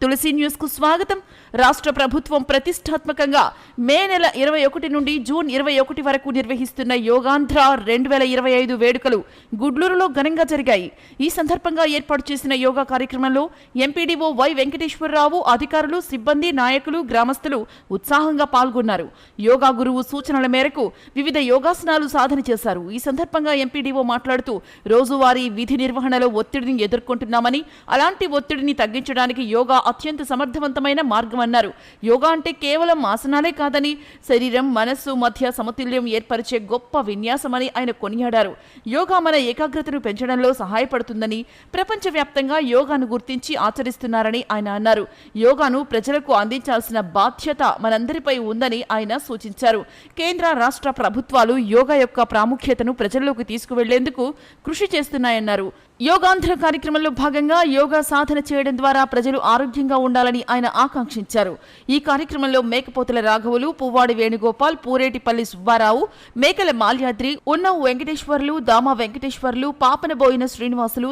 తులసి news కు స్వాగతం. రాష్ట్ర ప్రభుత్వం ప్రతిష్టాత్మకంగా మే నెల 21 నుండి జూన్ 21 వరకు నిర్వహిస్తున్న యోగాంధ్ర 2025 వేడుకలు గుడ్లూరులో ఘనంగా జరిగాయి. ఈ సందర్భంగా ఏర్పాటు చేసిన యోగా కార్యక్రమంలో ఎంపీడీఓ వై వెంకటేశ్వరరావు, అధికారులు, సిబ్బంది, నాయకులు, గ్రామస్తులు ఉత్సాహంగా పాల్గొన్నారు. యోగా గురువు సూచనల మేరకు వివిధ యోగాసనాలు సాధన చేశారు. ఈ సందర్భంగా ఎంపీడీఓ మాట్లాడుతూ రోజువారీ విధి నిర్వహణలో ఒత్తిడిని ఎదుర్కొంటున్నామని, అలాంటి ఒత్తిడిని తగ్గించడానికి యోగా అత్యంత సమర్థవంతమైన మార్గమన్నారు. యోగా అంటే కేవలం ఆసనాలే కాదని శరీరం, మనస్సు మధ్య సమతుల్యం ఏర్పరిచే గొప్ప విన్యాసమని ఆయన కొనియాడారు. యోగా మన ఏకాగ్రతను పెంచడంలో సహాయపడుతుందని, ప్రపంచవ్యాప్తంగా యోగాను గుర్తించి ఆచరిస్తున్నారని ఆయన అన్నారు. యోగాను ప్రజలకు అందించాల్సిన బాధ్యత మనందరిపై ఉందని ఆయన సూచించారు. కేంద్ర, రాష్ట్ర ప్రభుత్వాలు యోగా యొక్క ప్రాముఖ్యతను ప్రజల్లోకి తీసుకువెళ్లేందుకు కృషి చేస్తున్నాయన్నారు. యోగాంధ్ర కార్యక్రమంలో భాగంగా యోగా సాధన చేయడం ద్వారా ప్రజలు ఆరోగ్యంగా ఉండాలని ఆయన ఆకాంక్షించారు. ఈ కార్యక్రమంలో మేకపోతుల రాఘవులు, పువ్వాడి వేణుగోపాల్, పూరేటిపల్లి సుబ్బారావు, మేకల మాల్యాద్రి, ఉన్నవు వెంకటేశ్వర్లు, దామా వెంకటేశ్వర్లు, పాపనబోయిన శ్రీనివాసులు